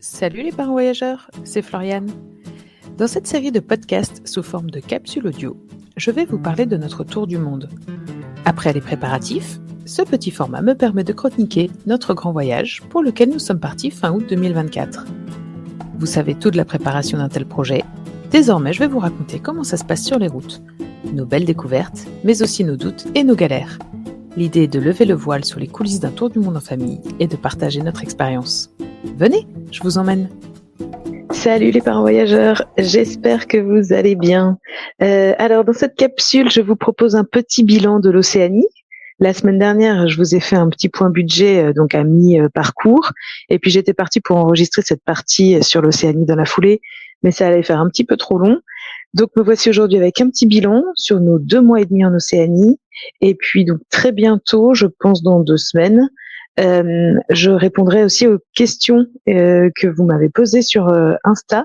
Salut les parents voyageurs, c'est Floriane. Dans cette série de podcasts sous forme de capsules audio, je vais vous parler de notre tour du monde. Après les préparatifs, ce petit format me permet de chroniquer notre grand voyage pour lequel nous sommes partis fin août 2024. Vous savez tout de la préparation d'un tel projet. Désormais, je vais vous raconter comment ça se passe sur les routes, nos belles découvertes, mais aussi nos doutes et nos galères. L'idée est de lever le voile sur les coulisses d'un tour du monde en famille et de partager notre expérience. Venez, je vous emmène. Salut les parents voyageurs, j'espère que vous allez bien. Alors dans cette capsule, je vous propose un petit bilan de l'Océanie. La semaine dernière, je vous ai fait un petit point budget, donc à mi-parcours, et puis j'étais partie pour enregistrer cette partie sur l'Océanie dans la foulée, mais ça allait faire un petit peu trop long. Donc me voici aujourd'hui avec un petit bilan sur nos 2 mois et demi en Océanie, et puis donc très bientôt, je pense dans 2 semaines, je répondrai aussi aux questions que vous m'avez posées sur Insta.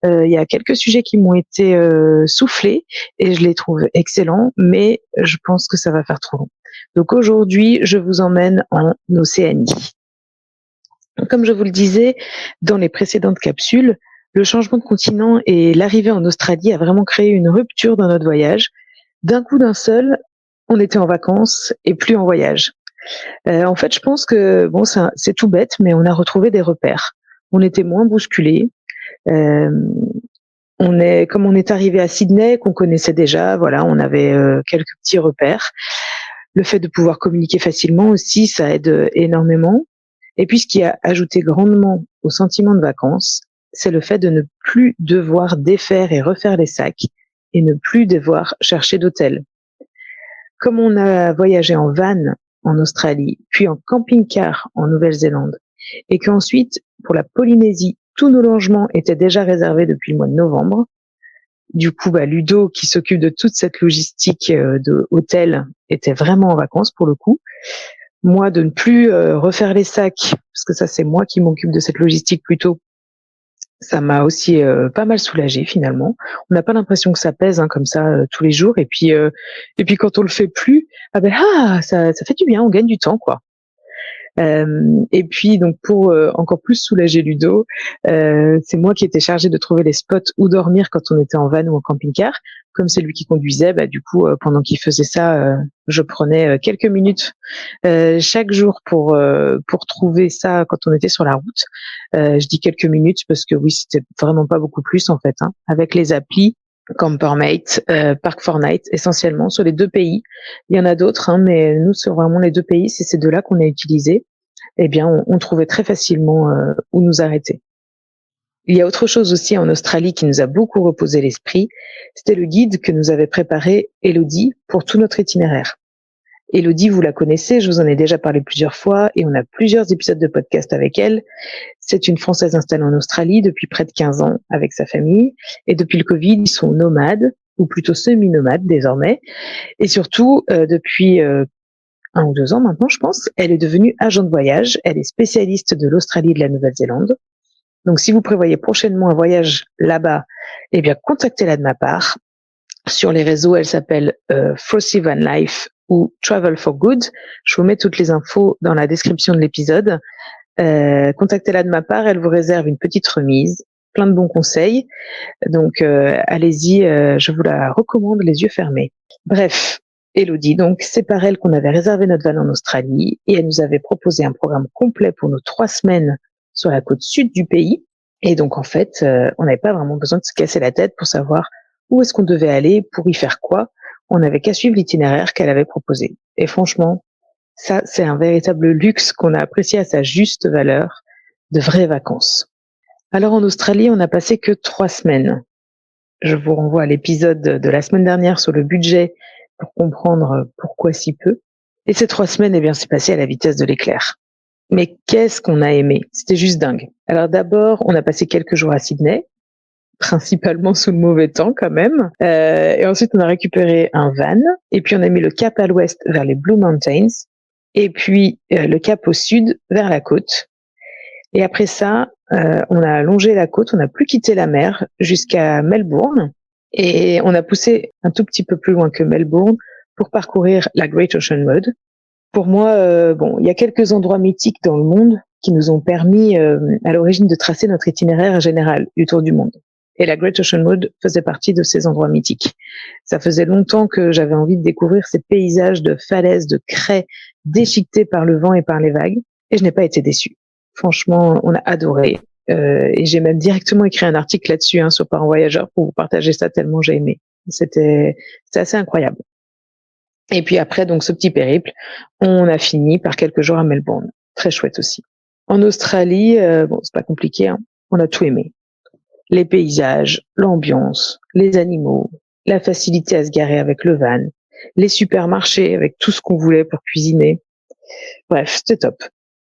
Il y a quelques sujets qui m'ont été soufflés et je les trouve excellents, mais je pense que ça va faire trop long. Donc aujourd'hui, je vous emmène en Océanie. Comme je vous le disais dans les précédentes capsules, le changement de continent et l'arrivée en Australie a vraiment créé une rupture dans notre voyage. D'un coup d'un seul, on était en vacances et plus en voyage. En fait, je pense que bon, c'est tout bête, mais on a retrouvé des repères. On était moins bousculés. Comme on est arrivé à Sydney, qu'on connaissait déjà, voilà, on avait quelques petits repères. Le fait de pouvoir communiquer facilement aussi, ça aide énormément. Et puis, ce qui a ajouté grandement au sentiment de vacances, c'est le fait de ne plus devoir défaire et refaire les sacs et ne plus devoir chercher d'hôtel. Comme on a voyagé en van en Australie, puis en camping-car en Nouvelle-Zélande, et qu'ensuite, pour la Polynésie, tous nos logements étaient déjà réservés depuis le mois de novembre. Du coup, Ludo, qui s'occupe de toute cette logistique de hôtel, était vraiment en vacances pour le coup. Moi, de ne plus refaire les sacs, parce que ça, c'est moi qui m'occupe de cette logistique plutôt, ça m'a aussi pas mal soulagée finalement. On n'a pas l'impression que ça pèse comme ça tous les jours. Et puis quand on le fait plus, ça fait du bien, on gagne du temps quoi. Et puis donc pour encore plus soulager Ludo, c'est moi qui étais chargée de trouver les spots où dormir quand on était en van ou en camping-car. Comme c'est lui qui conduisait, du coup pendant qu'il faisait ça, je prenais quelques minutes chaque jour pour trouver ça quand on était sur la route. Je dis quelques minutes parce que oui, c'était vraiment pas beaucoup plus en fait. Avec les applis Campermate, Park4Night, essentiellement sur les 2 pays. Il y en a d'autres, mais nous, c'est vraiment les 2 pays, c'est ces 2-là qu'on a utilisés. Eh bien, on trouvait très facilement où nous arrêter. Il y a autre chose aussi en Australie qui nous a beaucoup reposé l'esprit. C'était le guide que nous avait préparé Elodie pour tout notre itinéraire. Elodie, vous la connaissez, je vous en ai déjà parlé plusieurs fois et on a plusieurs épisodes de podcast avec elle. C'est une Française installée en Australie depuis près de 15 ans avec sa famille et depuis le Covid, ils sont nomades ou plutôt semi-nomades désormais. Et surtout, depuis 1 ou 2 ans maintenant, je pense, elle est devenue agent de voyage. Elle est spécialiste de l'Australie et de la Nouvelle-Zélande. Donc, si vous prévoyez prochainement un voyage là-bas, eh bien, contactez-la de ma part. Sur les réseaux, elle s'appelle Frosty Van Life ou Travel for Good. Je vous mets toutes les infos dans la description de l'épisode. Contactez-la de ma part, elle vous réserve une petite remise, plein de bons conseils. Donc, allez-y, je vous la recommande les yeux fermés. Bref, Elodie, donc c'est par elle qu'on avait réservé notre van en Australie et elle nous avait proposé un programme complet pour nos 3 semaines sur la côte sud du pays. Et donc, en fait, on n'avait pas vraiment besoin de se casser la tête pour savoir où est-ce qu'on devait aller, pour y faire quoi. On n'avait qu'à suivre l'itinéraire qu'elle avait proposé. Et franchement, ça, c'est un véritable luxe qu'on a apprécié à sa juste valeur, de vraies vacances. Alors en Australie, on n'a passé que 3 semaines. Je vous renvoie à l'épisode de la semaine dernière sur le budget pour comprendre pourquoi si peu. Et ces 3 semaines, eh bien, c'est passé à la vitesse de l'éclair. Mais qu'est-ce qu'on a aimé? C'était juste dingue. Alors d'abord, on a passé quelques jours à Sydney, principalement sous le mauvais temps quand même. Et ensuite, on a récupéré un van. Et puis, on a mis le cap à l'ouest vers les Blue Mountains. Et puis, le cap au sud vers la côte. Et après ça, on a longé la côte. On n'a plus quitté la mer jusqu'à Melbourne. Et on a poussé un tout petit peu plus loin que Melbourne pour parcourir la Great Ocean Road. Pour moi, il y a quelques endroits mythiques dans le monde qui nous ont permis à l'origine de tracer notre itinéraire général du tour du monde. Et la Great Ocean Road faisait partie de ces endroits mythiques. Ça faisait longtemps que j'avais envie de découvrir ces paysages de falaises, de craies déchiquetées par le vent et par les vagues, et je n'ai pas été déçue. Franchement, on a adoré. Et j'ai même directement écrit un article là-dessus sur Parents Voyageurs pour vous partager ça tellement j'ai aimé. C'était assez incroyable. Et puis après, donc, ce petit périple, on a fini par quelques jours à Melbourne. Très chouette aussi. En Australie, bon, c'est pas compliqué, on a tout aimé. Les paysages, l'ambiance, les animaux, la facilité à se garer avec le van, les supermarchés avec tout ce qu'on voulait pour cuisiner. Bref, c'était top.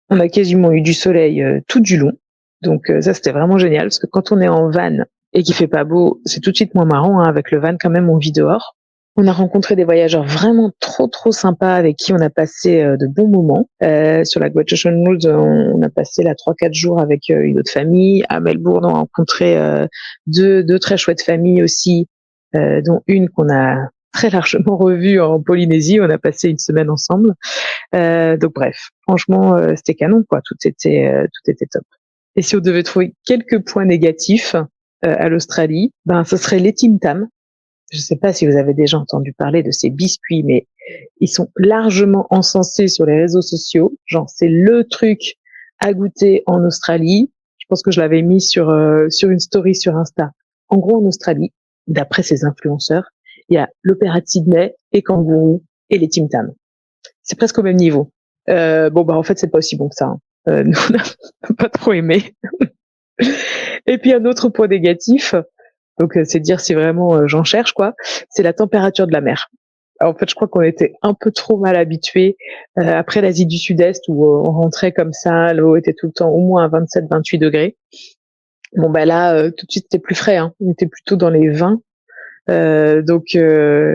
On a quasiment eu du soleil tout du long. Donc ça, c'était vraiment génial parce que quand on est en van et qu'il fait pas beau, c'est tout de suite moins marrant. Avec le van, quand même, on vit dehors. On a rencontré des voyageurs vraiment trop sympas avec qui on a passé de bons moments. Sur la Great Ocean Road, on a passé là 3-4 jours avec une autre famille. À Melbourne, on a rencontré deux très chouettes familles aussi, dont une qu'on a très largement revue en Polynésie. On a passé une semaine ensemble. Donc bref, franchement, c'était canon, quoi. Tout était top. Et si on devait trouver quelques points négatifs à l'Australie, ce serait les Tim Tam. Je ne sais pas si vous avez déjà entendu parler de ces biscuits, mais ils sont largement encensés sur les réseaux sociaux. Genre, c'est le truc à goûter en Australie. Je pense que je l'avais mis sur une story sur Insta. En gros, en Australie, d'après ces influenceurs, il y a l'Opéra de Sydney, les kangourous et les Tim Tam. C'est presque au même niveau. En fait, c'est pas aussi bon que ça. Nous, on n'a pas trop aimé. Et puis, un autre point négatif, donc c'est dire si vraiment j'en cherche, quoi, c'est la température de la mer. Alors, en fait, je crois qu'on était un peu trop mal habitués. Après l'Asie du Sud-Est, où on rentrait comme ça, l'eau était tout le temps au moins à 27-28 degrés. Bon, là, tout de suite, c'était plus frais. On était plutôt dans les 20. Donc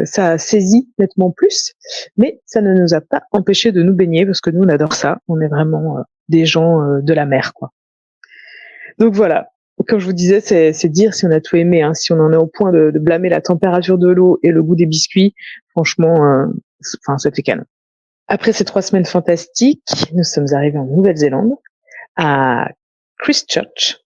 ça a saisi nettement plus, mais ça ne nous a pas empêché de nous baigner parce que nous on adore ça. On est vraiment des gens de la mer, quoi. Donc voilà. Comme je vous disais, c'est dire si on a tout aimé. Si on en est au point de blâmer la température de l'eau et le goût des biscuits, franchement, c'était canon. Après ces 3 semaines fantastiques, nous sommes arrivés en Nouvelle-Zélande, à Christchurch,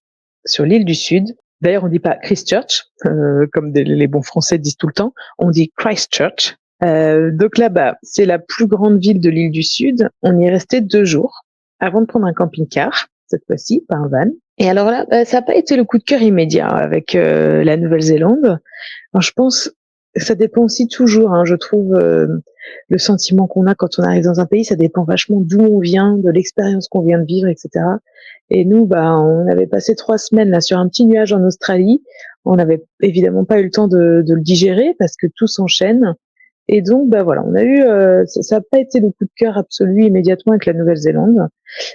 sur l'île du Sud. D'ailleurs, on dit pas Christchurch, comme les bons Français disent tout le temps. On dit Christchurch. Donc là-bas, c'est la plus grande ville de l'île du Sud. On y est resté 2 jours avant de prendre un camping-car, cette fois-ci, pas un van. Et alors là, ça n'a pas été le coup de cœur immédiat avec la Nouvelle-Zélande. Alors, je pense, ça dépend aussi toujours. Je trouve le sentiment qu'on a quand on arrive dans un pays, ça dépend vachement d'où on vient, de l'expérience qu'on vient de vivre, etc. Et nous, on avait passé 3 semaines là sur un petit nuage en Australie. On n'avait évidemment pas eu le temps de le digérer parce que tout s'enchaîne. Et donc, voilà, on a eu, ça n'a pas été le coup de cœur absolu immédiatement avec la Nouvelle-Zélande,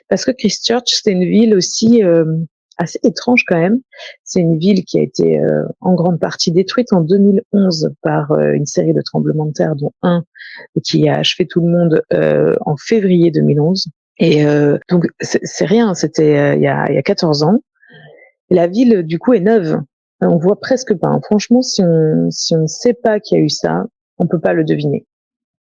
parce que Christchurch, c'est une ville aussi assez étrange quand même. C'est une ville qui a été en grande partie détruite en 2011 par une série de tremblements de terre, dont un qui a achevé tout le monde en février 2011. Et donc c'est rien, c'était il y a 14 ans. La ville du coup est neuve. On voit presque pas. Franchement, si on ne sait pas qu'il y a eu ça, on peut pas le deviner.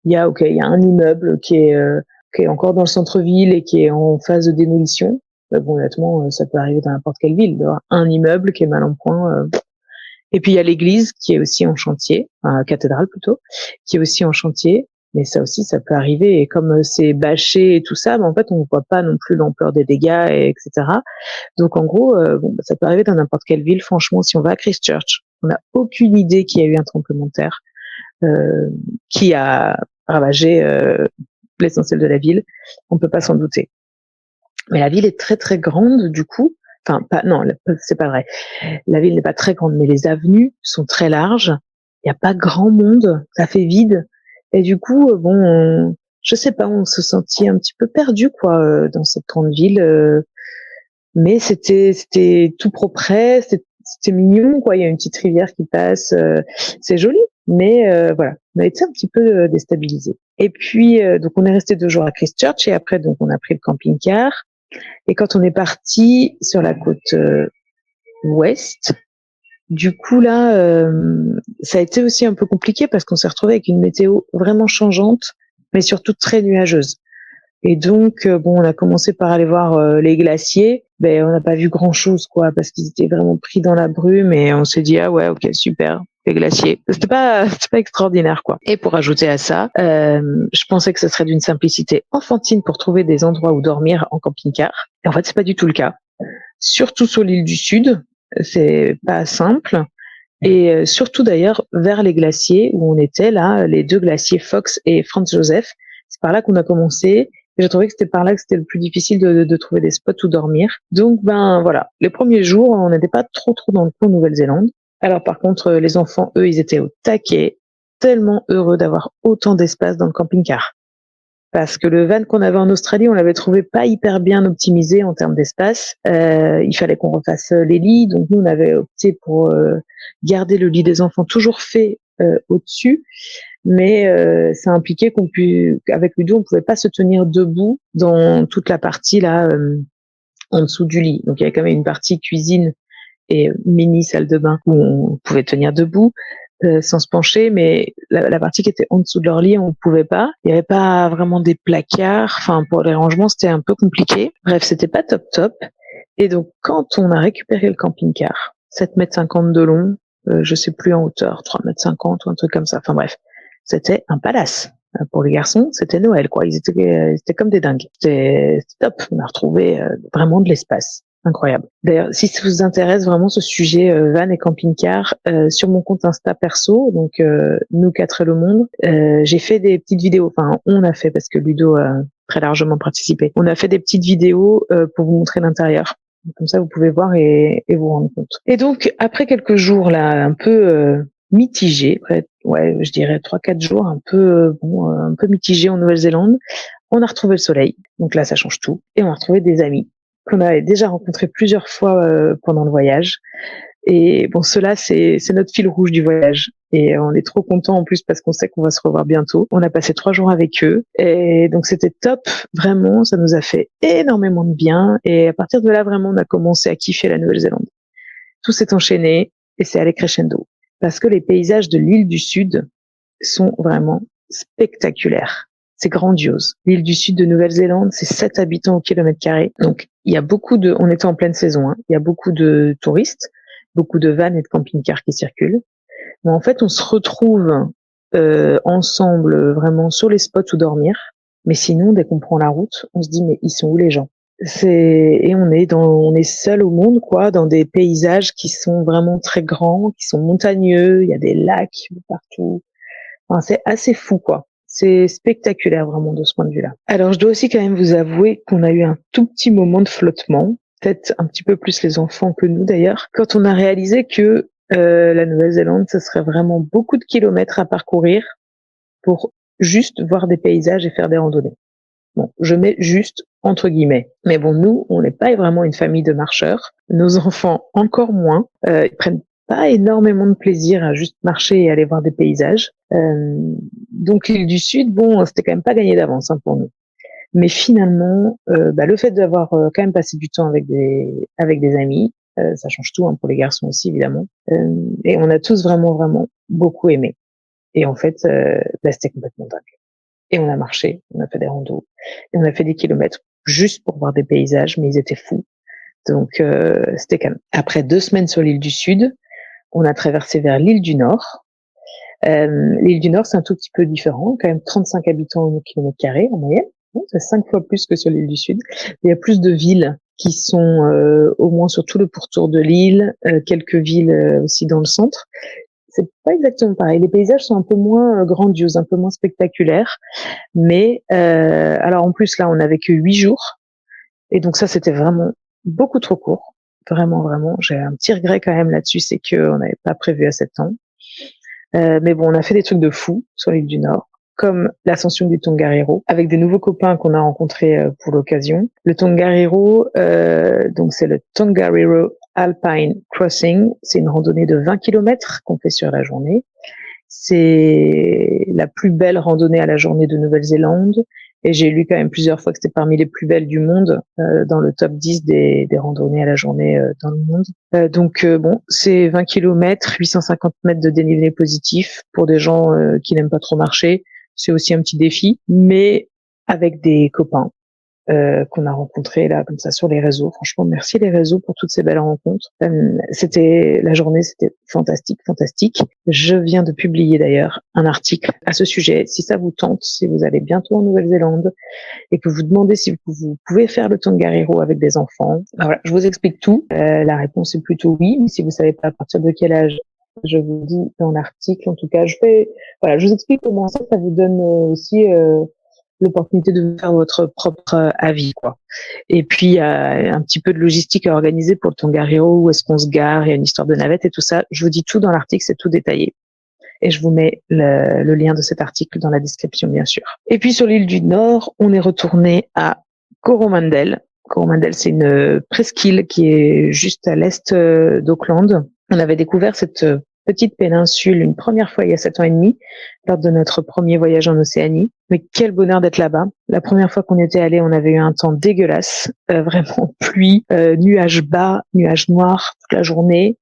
Il y a un immeuble qui est encore dans le centre-ville et qui est en phase de démolition. Honnêtement, ça peut arriver dans n'importe quelle ville, d'avoir un immeuble qui est mal en point. Et puis il y a l'église qui est aussi en chantier, cathédrale plutôt, qui est aussi en chantier. Mais ça aussi, ça peut arriver. Et comme c'est bâché et tout ça, en fait, on ne voit pas non plus l'ampleur des dégâts, etc. Donc en gros, ça peut arriver dans n'importe quelle ville. Franchement, si on va à Christchurch, on n'a aucune idée qu'il y a eu un tremblement de terre qui a ravagé l'essentiel de la ville. On peut pas s'en douter. Mais la ville est très très grande du coup. Non, c'est pas vrai. La ville n'est pas très grande, mais les avenues sont très larges. Il n'y a pas grand monde, ça fait vide. Et du coup, je sais pas, on se sentit un petit peu perdu quoi dans cette grande ville. Mais c'était tout propre, c'était mignon quoi. Il y a une petite rivière qui passe, c'est joli. Mais voilà, on a été un petit peu déstabilisés. Et puis donc on est resté 2 jours à Christchurch et après donc on a pris le camping-car. Et quand on est parti sur la côte ouest, du coup là, ça a été aussi un peu compliqué parce qu'on s'est retrouvé avec une météo vraiment changeante, mais surtout très nuageuse. Et donc, bon, on a commencé par aller voir les glaciers. Ben, on n'a pas vu grand-chose, quoi, parce qu'ils étaient vraiment pris dans la brume et on s'est dit, ah ouais, ok, super, les glaciers. C'était pas extraordinaire, quoi. Et pour ajouter à ça, je pensais que ce serait d'une simplicité enfantine pour trouver des endroits où dormir en camping-car. Et en fait, c'est pas du tout le cas. Surtout sur l'île du Sud, c'est pas simple. Et surtout d'ailleurs vers les glaciers où on était là, les 2 glaciers Fox et Franz Joseph. C'est par là qu'on a commencé. Et j'ai trouvé que c'était par là que c'était le plus difficile de trouver des spots où dormir. Donc ben voilà, les premiers jours, on n'était pas trop dans le coup en Nouvelle-Zélande. Alors par contre, les enfants, eux, ils étaient au taquet, tellement heureux d'avoir autant d'espace dans le camping-car. Parce que le van qu'on avait en Australie, on l'avait trouvé pas hyper bien optimisé en termes d'espace. Il fallait qu'on refasse les lits, donc nous on avait opté pour garder le lit des enfants toujours fait au-dessus, mais ça impliquait qu'avec Ludo, on pouvait pas se tenir debout dans toute la partie là en dessous du lit. Donc il y avait quand même une partie cuisine et mini salle de bain où on pouvait tenir debout sans se pencher, mais la partie qui était en dessous de leur lit, on ne pouvait pas. Il n'y avait pas vraiment des placards. Enfin, pour les rangements, c'était un peu compliqué. Bref, c'était pas top. Et donc, quand on a récupéré le camping-car, 7,50 m de long, je sais plus en hauteur, 3,50 m ou un truc comme ça. Enfin bref, c'était un palace. Pour les garçons, c'était Noël, quoi. Ils étaient comme des dingues. C'était top. On a retrouvé vraiment de l'espace. Incroyable. D'ailleurs, si ça vous intéresse vraiment ce sujet van et camping-car, sur mon compte Insta perso, donc nous 4 et le monde, j'ai fait des petites vidéos. Enfin, on a fait parce que Ludo a très largement participé. On a fait des petites vidéos pour vous montrer l'intérieur. Comme ça, vous pouvez voir et vous rendre compte. Et donc, après quelques jours là, un peu mitigés, ouais, je dirais 3-4 jours, un peu mitigés en Nouvelle-Zélande, on a retrouvé le soleil. Donc là, ça change tout. Et on a retrouvé des amis qu'on avait déjà rencontré plusieurs fois pendant le voyage. Et bon, cela, c'est notre fil rouge du voyage. Et on est trop content en plus parce qu'on sait qu'on va se revoir bientôt. On a passé 3 jours avec eux. Et donc, c'était top. Vraiment, ça nous a fait énormément de bien. Et à partir de là, vraiment, on a commencé à kiffer la Nouvelle-Zélande. Tout s'est enchaîné et c'est allé crescendo. Parce que les paysages de l'île du Sud sont vraiment spectaculaires. C'est grandiose. L'île du Sud de Nouvelle-Zélande, c'est 7 habitants au kilomètre carré. Donc, il y a on était en pleine saison, hein. Il y a beaucoup de touristes, beaucoup de vannes et de camping-cars qui circulent. Mais en fait, on se retrouve ensemble vraiment sur les spots où dormir. Mais sinon, dès qu'on prend la route, on se dit, mais ils sont où les gens? Et on est seul au monde, quoi, dans des paysages qui sont vraiment très grands, qui sont montagneux. Il y a des lacs partout. Enfin, c'est assez fou, quoi. C'est spectaculaire vraiment de ce point de vue-là. Alors, je dois aussi quand même vous avouer qu'on a eu un tout petit moment de flottement, peut-être un petit peu plus les enfants que nous d'ailleurs, quand on a réalisé que la Nouvelle-Zélande, ce serait vraiment beaucoup de kilomètres à parcourir pour juste voir des paysages et faire des randonnées. Bon, je mets juste entre guillemets. Mais bon, nous, on n'est pas vraiment une famille de marcheurs. Nos enfants encore moins. Ils prennent pas énormément de plaisir à juste marcher et aller voir des paysages. Donc l'île du Sud, bon, c'était quand même pas gagné d'avance pour nous. Mais finalement, le fait d'avoir quand même passé du temps avec des amis, ça change tout pour les garçons aussi évidemment. Et on a tous vraiment beaucoup aimé. Et en fait, c'était complètement dingue. Et on a marché, on a fait des randos, et on a fait des kilomètres juste pour voir des paysages, mais ils étaient fous. Donc c'était calme. Après 2 semaines sur l'île du Sud, on a traversé vers l'île du Nord. L'île du Nord, c'est un tout petit peu différent, quand même 35 habitants au kilomètre carré en moyenne. Donc, c'est 5 fois plus que sur l'île du Sud. Il y a plus de villes qui sont au moins sur tout le pourtour de l'île, quelques villes aussi dans le centre. C'est pas exactement pareil. Les paysages sont un peu moins grandioses, un peu moins spectaculaires. Mais alors en plus là, on n'avait que 8 jours. Et donc ça, c'était vraiment beaucoup trop court. Vraiment. J'ai un petit regret quand même là-dessus, c'est qu'on n'avait pas prévu assez de temps. Mais bon, on a fait des trucs de fou sur l'île du Nord, comme l'ascension du Tongariro, avec des nouveaux copains qu'on a rencontrés pour l'occasion. Le Tongariro, donc c'est le Tongariro Alpine Crossing. C'est une randonnée de 20 km qu'on fait sur la journée. C'est la plus belle randonnée à la journée de Nouvelle-Zélande. Et j'ai lu quand même plusieurs fois que c'était parmi les plus belles du monde, dans le top 10 des randonnées à la journée dans le monde. Donc bon, c'est 20 km, 850 mètres de dénivelé positif pour des gens qui n'aiment pas trop marcher. C'est aussi un petit défi, mais avec des copains qu'on a rencontrés là comme ça sur les réseaux. Franchement, merci les réseaux pour toutes ces belles rencontres. La journée, c'était fantastique, fantastique. Je viens de publier d'ailleurs un article à ce sujet. Si ça vous tente, si vous allez bientôt en Nouvelle-Zélande et que vous demandez si vous pouvez faire le Tongariro avec des enfants, ben voilà, je vous explique tout. La réponse est plutôt oui, mais si vous savez pas à partir de quel âge, je vous dis dans l'article. En tout cas, je vous explique comment ça vous donne aussi l'opportunité de faire votre propre avis, quoi. Et puis, il y a un petit peu de logistique à organiser pour le Tongariro, où est-ce qu'on se gare, il y a une histoire de navette et tout ça. Je vous dis tout dans l'article, c'est tout détaillé. Et je vous mets le lien de cet article dans la description, bien sûr. Et puis, sur l'île du Nord, on est retourné à Coromandel. Coromandel, c'est une presqu'île qui est juste à l'est d'Auckland. On avait découvert cette petite péninsule une première fois il y a 7 ans et demi, lors de notre premier voyage en Océanie. Mais quel bonheur d'être là-bas. La première fois qu'on était allé, on avait eu un temps dégueulasse, vraiment pluie, nuages bas, nuages noirs toute la journée.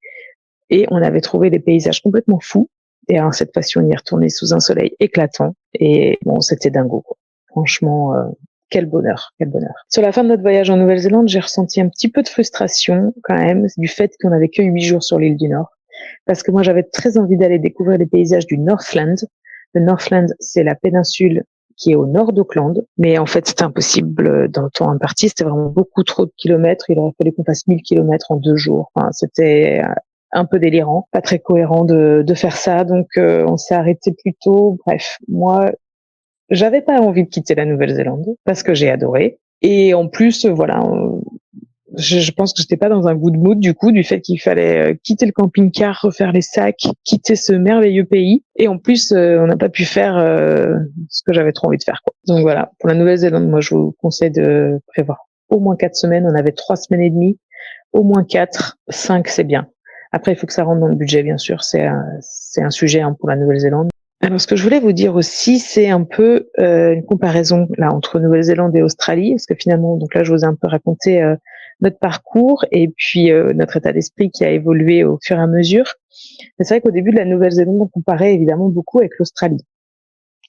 Et on avait trouvé des paysages complètement fous. Et alors, cette fois-ci, on y est retourné sous un soleil éclatant. Et bon, c'était dingo, quoi. Franchement, quel bonheur, quel bonheur. Sur la fin de notre voyage en Nouvelle-Zélande, j'ai ressenti un petit peu de frustration, quand même, du fait qu'on avait que 8 jours sur l'île du Nord. Parce que moi, j'avais très envie d'aller découvrir les paysages du Northland. Le Northland, c'est la péninsule qui est au nord d'Auckland. Mais en fait, c'était impossible dans le temps imparti. C'était vraiment beaucoup trop de kilomètres. Il aurait fallu qu'on fasse 1000 kilomètres en 2 jours. Enfin, c'était un peu délirant, pas très cohérent de faire ça. Donc, on s'est arrêté plus tôt. Bref, moi, j'avais pas envie de quitter la Nouvelle-Zélande parce que j'ai adoré. Et en plus, voilà, je pense que j'étais pas dans un good mood du coup, du fait qu'il fallait quitter le camping-car, refaire les sacs, quitter ce merveilleux pays. Et en plus, on n'a pas pu faire ce que j'avais trop envie de faire, quoi. Donc voilà, pour la Nouvelle-Zélande, moi, je vous conseille de prévoir au moins 4 semaines. On avait 3 semaines et demie, au moins 4, 5, c'est bien. Après, il faut que ça rentre dans le budget, bien sûr. C'est un sujet pour la Nouvelle-Zélande. Alors, ce que je voulais vous dire aussi, c'est un peu une comparaison là entre Nouvelle-Zélande et Australie, parce que finalement, donc là, je vous ai un peu raconté notre parcours et puis notre état d'esprit qui a évolué au fur et à mesure. Mais c'est vrai qu'au début de la Nouvelle-Zélande, on comparait évidemment beaucoup avec l'Australie.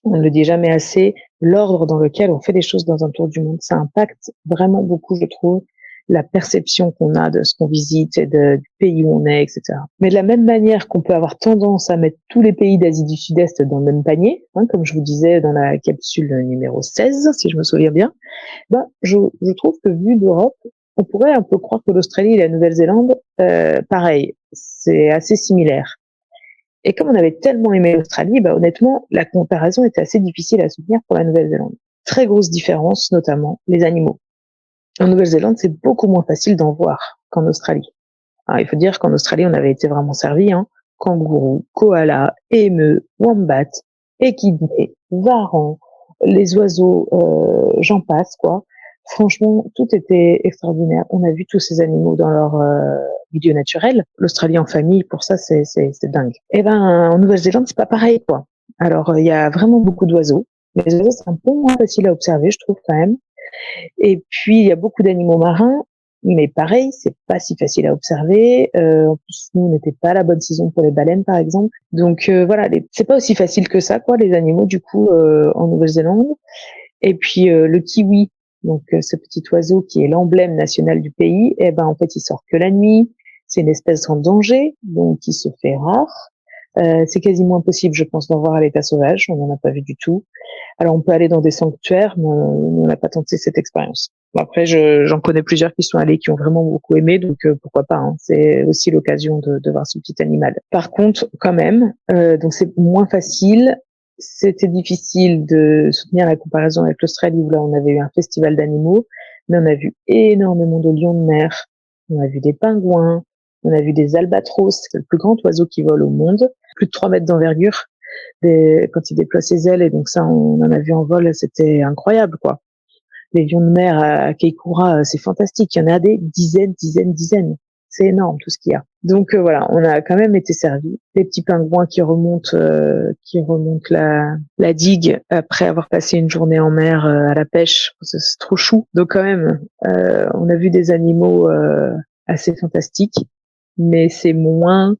On ne le dit jamais assez, l'ordre dans lequel on fait les choses dans un tour du monde, ça impacte vraiment beaucoup, je trouve, la perception qu'on a de ce qu'on visite et du pays où on est, etc. Mais de la même manière qu'on peut avoir tendance à mettre tous les pays d'Asie du Sud-Est dans le même panier, comme je vous disais dans la capsule numéro 16, si je me souviens bien, je trouve que vu d'Europe, on pourrait un peu croire que l'Australie et la Nouvelle-Zélande, pareil, c'est assez similaire. Et comme on avait tellement aimé l'Australie, honnêtement, la comparaison était assez difficile à soutenir pour la Nouvelle-Zélande. Très grosse différence, notamment les animaux. En Nouvelle-Zélande, c'est beaucoup moins facile d'en voir qu'en Australie. Alors, il faut dire qu'en Australie, on avait été vraiment servi, kangourous, koalas, émeus, wombats, échidnés, varans, les oiseaux, j'en passe, quoi. Franchement, tout était extraordinaire. On a vu tous ces animaux dans leur milieu naturel. L'Australie en famille, pour ça, c'est dingue. En Nouvelle-Zélande, c'est pas pareil, quoi. Alors, il y a vraiment beaucoup d'oiseaux. Les oiseaux, c'est un peu moins facile à observer, je trouve, quand même. Et puis, il y a beaucoup d'animaux marins, mais pareil, c'est pas si facile à observer. En plus, nous, on n'était pas à la bonne saison pour les baleines, par exemple. Donc, voilà, c'est pas aussi facile que ça, quoi, les animaux, du coup, en Nouvelle-Zélande. Et puis, le kiwi, donc ce petit oiseau qui est l'emblème national du pays, en fait, il sort que la nuit. C'est une espèce en danger, donc il se fait rare. C'est quasiment impossible, je pense, d'en voir à l'état sauvage. On n'en a pas vu du tout. Alors, on peut aller dans des sanctuaires, mais on n'a pas tenté cette expérience. Après, j'en connais plusieurs qui sont allés, qui ont vraiment beaucoup aimé, donc pourquoi pas. C'est aussi l'occasion de voir ce petit animal. Par contre, quand même, donc c'est moins facile. C'était difficile de soutenir la comparaison avec l'Australie, où là, on avait eu un festival d'animaux, mais on a vu énormément de lions de mer, on a vu des pingouins, on a vu des albatros, c'est le plus grand oiseau qui vole au monde, plus de 3 mètres d'envergure, quand il déploie ses ailes, et donc ça, on en a vu en vol, c'était incroyable, quoi. Les lions de mer à Keikura, c'est fantastique, il y en a des dizaines. C'est énorme tout ce qu'il y a. Donc voilà, on a quand même été servis. Les petits pingouins qui remontent la digue après avoir passé une journée en mer à la pêche, c'est trop chou. Donc quand même, on a vu des animaux assez fantastiques, mais c'est moins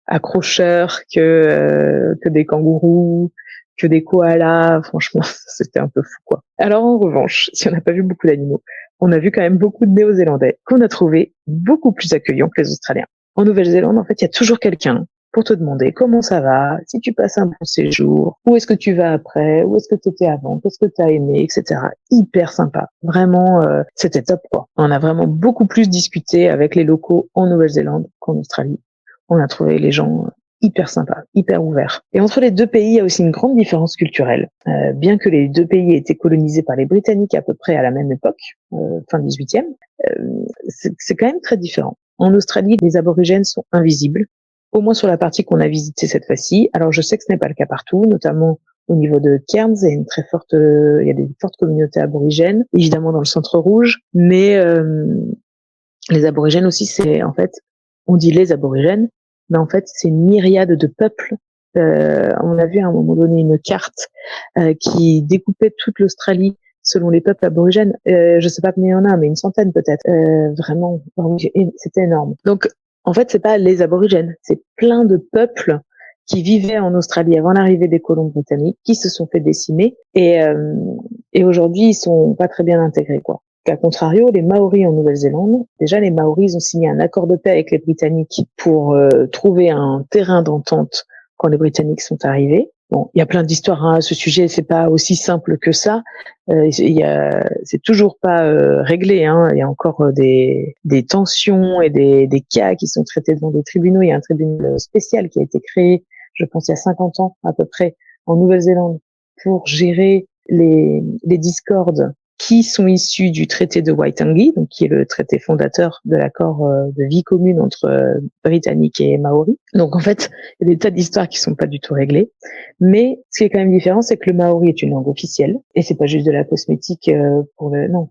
accrocheur que des kangourous, que des koalas. Franchement, c'était un peu fou, quoi. Alors, en revanche, si on n'a pas vu beaucoup d'animaux, on a vu quand même beaucoup de Néo-Zélandais qu'on a trouvé beaucoup plus accueillants que les Australiens. En Nouvelle-Zélande, en fait, il y a toujours quelqu'un pour te demander comment ça va, si tu passes un bon séjour, où est-ce que tu vas après, où est-ce que tu étais avant, qu'est-ce que tu as aimé, etc. Hyper sympa. Vraiment, c'était top, quoi. On a vraiment beaucoup plus discuté avec les locaux en Nouvelle-Zélande qu'en Australie. On a trouvé les gens hyper sympas, hyper ouverts. Et entre les deux pays, il y a aussi une grande différence culturelle. Bien que les deux pays aient été colonisés par les Britanniques à peu près à la même époque, fin 18e, c'est quand même très différent. En Australie, les aborigènes sont invisibles, au moins sur la partie qu'on a visitée cette fois-ci. Alors je sais que ce n'est pas le cas partout, notamment au niveau de Cairns, il y a des fortes communautés aborigènes, évidemment dans le centre rouge, mais les aborigènes aussi, c'est en fait, on dit les aborigènes, mais en fait c'est une myriade de peuples. On a vu à un moment donné une carte qui découpait toute l'Australie selon les peuples aborigènes. Je sais pas combien il y en a, mais une centaine peut-être. Vraiment, c'était énorme. Donc en fait, c'est pas les aborigènes, c'est plein de peuples qui vivaient en Australie avant l'arrivée des colons britanniques, qui se sont fait décimer et aujourd'hui ils sont pas très bien intégrés, quoi. À contrario, les Maoris en Nouvelle-Zélande, déjà les Maoris ont signé un accord de paix avec les Britanniques pour trouver un terrain d'entente quand les Britanniques sont arrivés. Bon, il y a plein d'histoires à ce sujet, c'est pas aussi simple que ça. C'est toujours pas réglé, hein. Il y a encore des tensions et des cas qui sont traités devant des tribunaux. Il y a un tribunal spécial qui a été créé, je pense, il y a 50 ans à peu près, en Nouvelle-Zélande pour gérer les discordes qui sont issus du traité de Waitangi, donc qui est le traité fondateur de l'accord de vie commune entre Britanniques et Maoris. Donc en fait, il y a des tas d'histoires qui sont pas du tout réglées, mais ce qui est quand même différent, c'est que le maori est une langue officielle et c'est pas juste de la cosmétique non.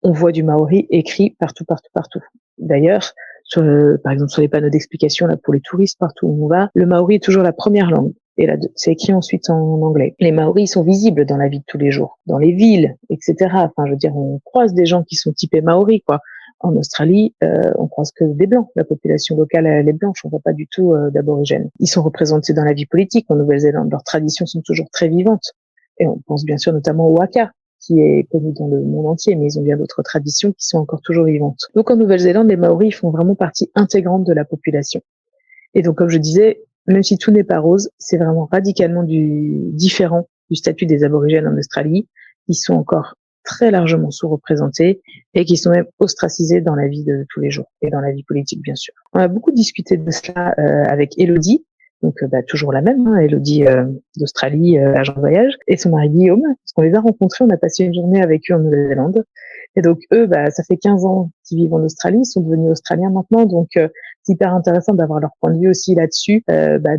On voit du maori écrit partout, partout, partout. D'ailleurs, par exemple sur les panneaux d'explication là pour les touristes partout où on va, le maori est toujours la première langue. Et là, c'est écrit ensuite en anglais. Les Maoris sont visibles dans la vie de tous les jours, dans les villes, etc. Enfin, je veux dire, on croise des gens qui sont typés Maoris, quoi. En Australie, on croise que des blancs. La population locale, elle est blanche. On voit pas du tout d'aborigènes. Ils sont représentés dans la vie politique en Nouvelle-Zélande. Leurs traditions sont toujours très vivantes. Et on pense bien sûr notamment au haka, qui est connu dans le monde entier, mais ils ont bien d'autres traditions qui sont encore toujours vivantes. Donc en Nouvelle-Zélande, les Maoris font vraiment partie intégrante de la population. Et donc, comme je disais, même si tout n'est pas rose, c'est vraiment radicalement différent du statut des aborigènes en Australie, qui sont encore très largement sous-représentés et qui sont même ostracisés dans la vie de tous les jours et dans la vie politique, bien sûr. On a beaucoup discuté de cela avec Elodie, donc toujours la même, hein, Elodie d'Australie, agent de voyage, et son mari Guillaume, parce qu'on les a rencontrés, on a passé une journée avec eux en Nouvelle-Zélande. Et donc eux, ça fait 15 ans qu'ils vivent en Australie, ils sont devenus australiens maintenant, donc c'est hyper intéressant d'avoir leur point de vue aussi là-dessus,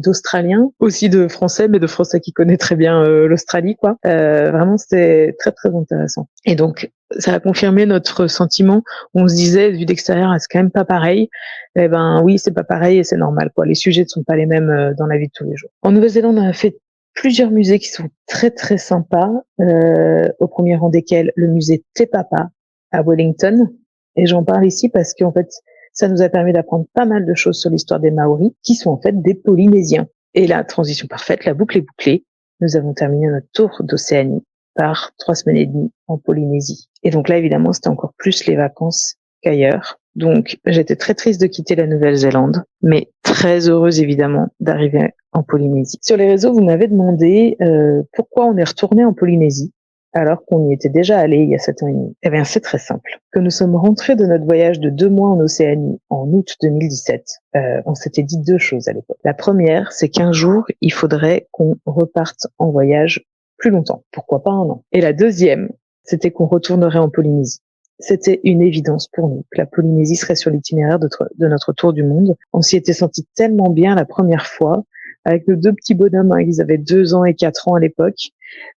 d'Australiens, aussi de Français, mais de Français qui connaissent très bien l'Australie, quoi. Vraiment, c'était très très intéressant. Et donc ça a confirmé notre sentiment. On se disait, vu d'extérieur, c'est quand même pas pareil. Eh ben oui, c'est pas pareil et c'est normal, quoi. Les sujets ne sont pas les mêmes dans la vie de tous les jours. En Nouvelle-Zélande, on a fait plusieurs musées qui sont très très sympas, au premier rang desquels le musée Te Papa à Wellington. Et j'en parle ici parce qu'en fait, ça nous a permis d'apprendre pas mal de choses sur l'histoire des Maoris, qui sont en fait des Polynésiens. Et la transition parfaite, la boucle est bouclée. Nous avons terminé notre tour d'Océanie par 3 semaines et demie en Polynésie. Et donc là, évidemment, c'était encore plus les vacances qu'ailleurs. Donc, j'étais très triste de quitter la Nouvelle-Zélande, mais très heureuse, évidemment, d'arriver en Polynésie. Sur les réseaux, vous m'avez demandé pourquoi on est retourné en Polynésie alors qu'on y était déjà allé il y a 7 ans et demi. Eh bien, c'est très simple. Que nous sommes rentrés de notre voyage de 2 mois en Océanie en août 2017, on s'était dit 2 choses à l'époque. La première, c'est qu'un jour, il faudrait qu'on reparte en voyage plus longtemps. Pourquoi pas 1 an? Et la deuxième, c'était qu'on retournerait en Polynésie. C'était une évidence pour nous que la Polynésie serait sur l'itinéraire de notre tour du monde. On s'y était senti tellement bien la première fois, avec nos 2 petits bonhommes, hein, ils avaient 2 ans et 4 ans à l'époque.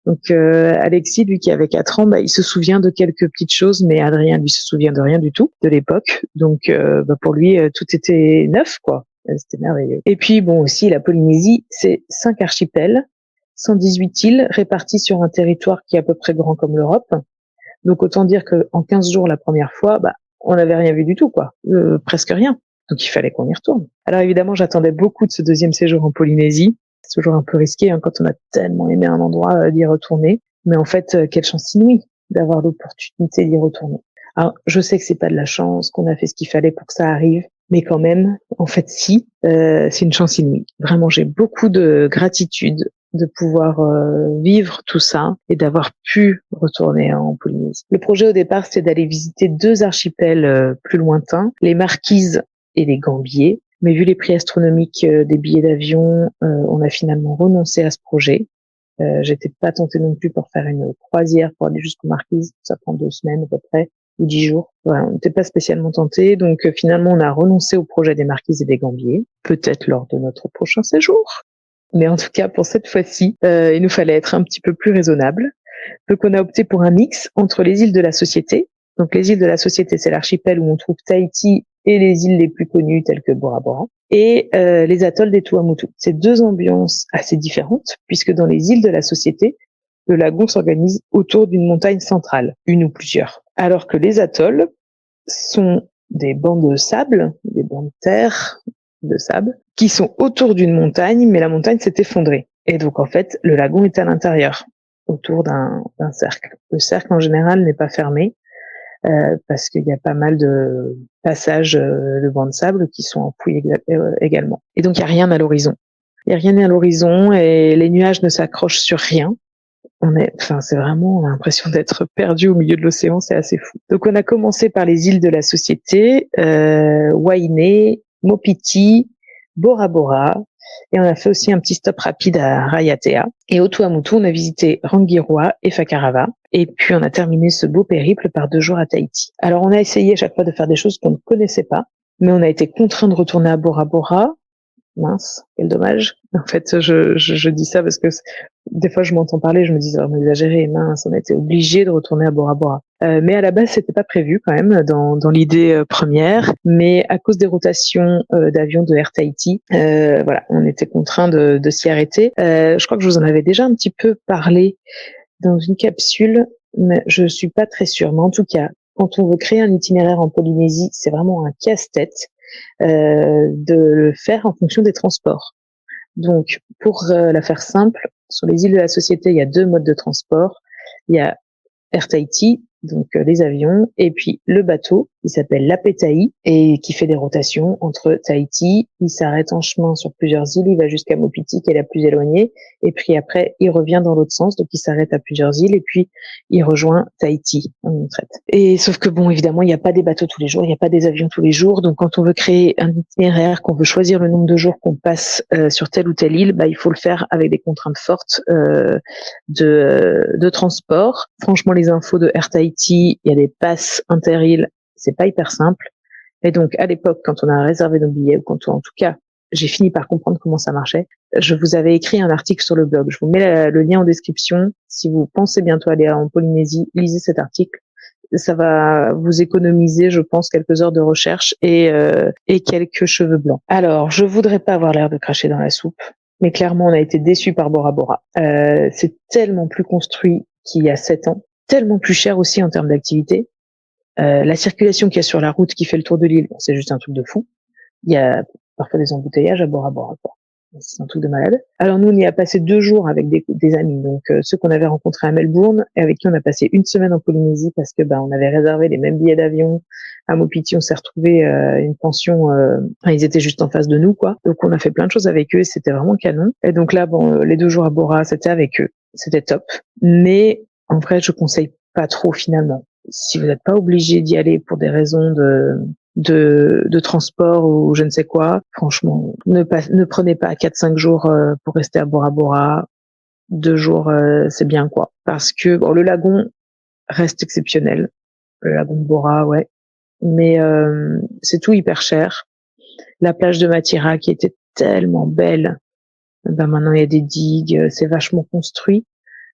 Donc Alexis, lui qui avait 4 ans, il se souvient de quelques petites choses, mais Adrien, lui, se souvient de rien du tout de l'époque. Donc pour lui, tout était neuf, quoi. C'était merveilleux. Et puis bon, aussi la Polynésie, c'est 5 archipels, 118 îles réparties sur un territoire qui est à peu près grand comme l'Europe. Donc autant dire qu'en 15 jours la première fois, on n'avait rien vu du tout, quoi. Presque rien. Donc il fallait qu'on y retourne. Alors évidemment, j'attendais beaucoup de ce deuxième séjour en Polynésie. C'est toujours un peu risqué quand on a tellement aimé un endroit d'y retourner. Mais en fait, quelle chance inouïe d'avoir l'opportunité d'y retourner. Alors, je sais que c'est pas de la chance, qu'on a fait ce qu'il fallait pour que ça arrive, mais quand même, en fait, si, c'est une chance inouïe. Vraiment, j'ai beaucoup de gratitude de pouvoir vivre tout ça et d'avoir pu retourner en Polynésie. Le projet au départ, c'était d'aller visiter 2 archipels plus lointains, les Marquises et les Gambiers. Mais vu les prix astronomiques des billets d'avion, on a finalement renoncé à ce projet. J'étais pas tentée non plus pour faire une croisière pour aller jusqu'aux Marquises. Ça prend 2 semaines à peu près, ou 10 jours. Voilà, on n'était pas spécialement tentés. Donc finalement, on a renoncé au projet des Marquises et des Gambiers. Peut-être lors de notre prochain séjour. Mais en tout cas, pour cette fois-ci, il nous fallait être un petit peu plus raisonnable. Donc on a opté pour un mix entre les îles de la Société. Donc les îles de la Société, c'est l'archipel où on trouve Tahiti et les îles les plus connues telles que Bora Bora, et les atolls des Tuamotu. C'est 2 ambiances assez différentes, puisque dans les îles de la Société, le lagon s'organise autour d'une montagne centrale, une ou plusieurs, alors que les atolls sont des bancs de sable, des bancs de terre, de sable, qui sont autour d'une montagne, mais la montagne s'est effondrée. Et donc en fait, le lagon est à l'intérieur, autour d'un cercle. Le cercle en général n'est pas fermé, parce qu'il y a pas mal de passages de bancs de sable qui sont enfouis également. Et donc il n'y a rien à l'horizon. Il n'y a rien à l'horizon et les nuages ne s'accrochent sur rien. C'est vraiment, on a l'impression d'être perdu au milieu de l'océan, c'est assez fou. Donc on a commencé par les îles de la Société, Wainé, Mopiti, Bora Bora, et on a fait aussi un petit stop rapide à Raiatea. Et au Tuamotu, on a visité Rangiroa et Fakarava. Et puis on a terminé ce beau périple par 2 jours à Tahiti. Alors on a essayé à chaque fois de faire des choses qu'on ne connaissait pas, mais on a été contraint de retourner à Bora Bora. Mince, quel dommage. En fait, je dis ça parce que des fois je m'entends parler, je me dis on a exagéré, mince, on a été obligé de retourner à Bora Bora. Mais à la base, c'était pas prévu quand même dans l'idée première, mais à cause des rotations d'avions de Air Tahiti, voilà, on était contraint de s'y arrêter. Je crois que je vous en avais déjà un petit peu parlé dans une capsule, mais je suis pas très sûre. Mais en tout cas, quand on veut créer un itinéraire en Polynésie, c'est vraiment un casse-tête de le faire en fonction des transports. Donc, pour la faire simple, sur les îles de la Société, il y a 2 modes de transport. Il y a Air Tahiti, donc les avions, et puis le bateau qui s'appelle l'Apetahi et qui fait des rotations entre Tahiti. Il s'arrête en chemin sur plusieurs îles, il va jusqu'à Mopiti qui est la plus éloignée, et puis après il revient dans l'autre sens, donc il s'arrête à plusieurs îles et puis il rejoint Tahiti en une traite. Et sauf que bon, évidemment, il n'y a pas des bateaux tous les jours, il n'y a pas des avions tous les jours, donc quand on veut créer un itinéraire, qu'on veut choisir le nombre de jours qu'on passe sur telle ou telle île, il faut le faire avec des contraintes fortes de transport. Franchement, les infos de Air Tahiti, il y a des passes inter-îles, c'est pas hyper simple. Et donc, à l'époque, quand on a réservé nos billets, ou quand en tout cas, j'ai fini par comprendre comment ça marchait, je vous avais écrit un article sur le blog. Je vous mets le lien en description. Si vous pensez bientôt aller en Polynésie, lisez cet article. Ça va vous économiser, je pense, quelques heures de recherche et quelques cheveux blancs. Alors, je voudrais pas avoir l'air de cracher dans la soupe, mais clairement, on a été déçus par Bora Bora. C'est tellement plus construit qu'il y a 7 ans, tellement plus cher aussi en termes d'activité. La circulation qu'il y a sur la route qui fait le tour de l'île, c'est juste un truc de fou. Il y a parfois des embouteillages à Bora Bora. C'est un truc de malade. Alors nous, on y a passé 2 jours avec des amis, donc ceux qu'on avait rencontrés à Melbourne et avec qui on a passé 1 semaine en Polynésie parce que on avait réservé les mêmes billets d'avion. À Mopiti, on s'est retrouvé une pension. Ils étaient juste en face de nous, quoi. Donc on a fait plein de choses avec eux. C'était vraiment canon. Et donc là, les 2 jours à Bora, c'était avec eux. C'était top. Mais en vrai, je conseille pas trop finalement. Si vous n'êtes pas obligé d'y aller pour des raisons de transport ou je ne sais quoi, franchement, ne prenez pas 4-5 jours pour rester à Bora Bora. 2 jours, c'est bien, quoi. Parce que le lagon reste exceptionnel. Le lagon de Bora, ouais. Mais c'est tout hyper cher. La plage de Matira qui était tellement belle, maintenant il y a des digues, c'est vachement construit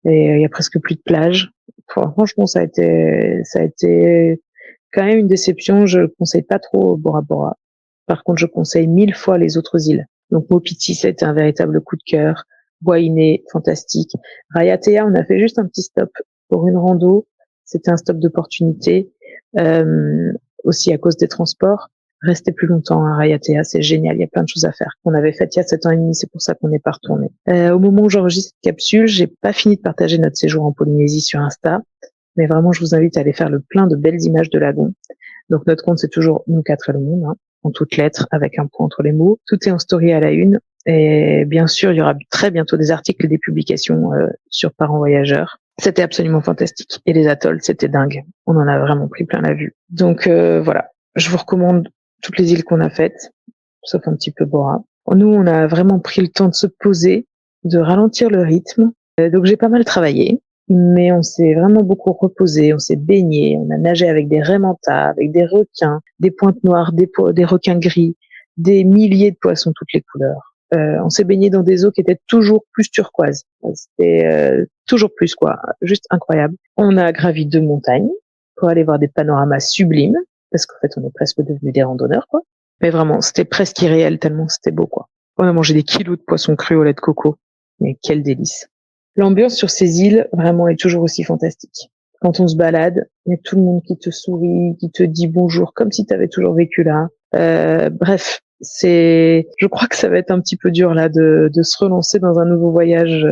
et il y a presque plus de plage. Franchement, ça a été quand même une déception. Je conseille pas trop Bora Bora. Par contre, je conseille 1000 fois les autres îles. Donc Mopiti, ça a été un véritable coup de cœur. Wainé, fantastique. Raiatea, on a fait juste un petit stop pour une rando. C'était un stop d'opportunité, aussi à cause des transports. restez plus longtemps à Raiatea, c'est génial, il y a plein de choses à faire. On avait fait il y a 7 ans et demi, c'est pour ça qu'on n'est pas retourné. Au moment où j'enregistre cette capsule, j'ai pas fini de partager notre séjour en Polynésie sur Insta, mais vraiment, je vous invite à aller faire le plein de belles images de lagons. Donc notre compte, c'est toujours Nous 4 et le monde, en toutes lettres, avec un point entre les mots. Tout est en story à la une. Et bien sûr, il y aura très bientôt des articles et des publications sur Parents Voyageurs. C'était absolument fantastique. Et les atolls, c'était dingue. On en a vraiment pris plein la vue. Donc voilà, je vous recommande toutes les îles qu'on a faites, sauf un petit peu Bora. Nous, on a vraiment pris le temps de se poser, de ralentir le rythme. Donc j'ai pas mal travaillé, mais on s'est vraiment beaucoup reposé, on s'est baigné, on a nagé avec des raimentas, avec des requins, des pointes noires, des requins gris, des milliers de poissons toutes les couleurs. On s'est baigné dans des eaux qui étaient toujours plus turquoises. C'était toujours plus, quoi. Juste incroyable. On a gravi 2 montagnes pour aller voir des panoramas sublimes, parce qu'en fait, on est presque devenus des randonneurs, quoi. Mais vraiment, c'était presque irréel tellement c'était beau, quoi. On a mangé des kilos de poissons crus au lait de coco. Mais quel délice. L'ambiance sur ces îles, vraiment, est toujours aussi fantastique. Quand on se balade, il y a tout le monde qui te sourit, qui te dit bonjour, comme si tu avais toujours vécu là. Bref, je crois que ça va être un petit peu dur là de se relancer dans un nouveau voyage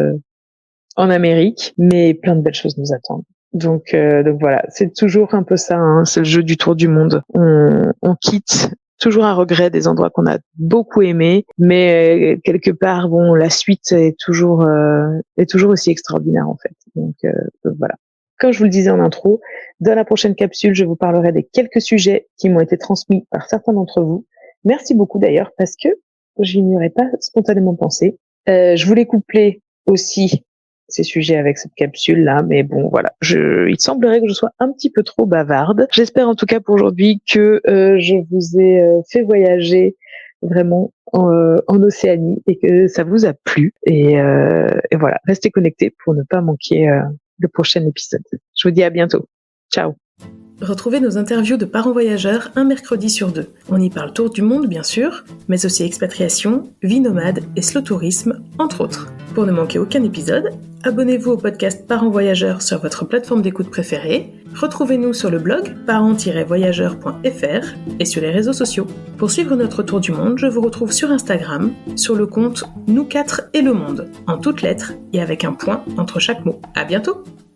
en Amérique, mais plein de belles choses nous attendent. Donc voilà, c'est toujours un peu ça, c'est le jeu du tour du monde. On quitte toujours à regret des endroits qu'on a beaucoup aimés, mais quelque part, bon, la suite est toujours aussi extraordinaire en fait. Donc voilà. Comme je vous le disais en intro, dans la prochaine capsule, je vous parlerai des quelques sujets qui m'ont été transmis par certains d'entre vous. Merci beaucoup d'ailleurs, parce que je n'y aurais pas spontanément pensé. Je voulais coupler aussi ces sujets avec cette capsule-là, mais bon, voilà. Il semblerait que je sois un petit peu trop bavarde. J'espère en tout cas pour aujourd'hui que je vous ai fait voyager vraiment en Océanie et que ça vous a plu. Et voilà, restez connectés pour ne pas manquer le prochain épisode. Je vous dis à bientôt. Ciao. Retrouvez nos interviews de parents voyageurs un mercredi sur 2. On y parle tour du monde, bien sûr, mais aussi expatriation, vie nomade et slow tourisme, entre autres. Pour ne manquer aucun épisode, abonnez-vous au podcast Parents Voyageurs sur votre plateforme d'écoute préférée. Retrouvez-nous sur le blog parents-voyageurs.fr et sur les réseaux sociaux. Pour suivre notre tour du monde, je vous retrouve sur Instagram, sur le compte Nous 4 et le monde, en toutes lettres et avec un point entre chaque mot. À bientôt!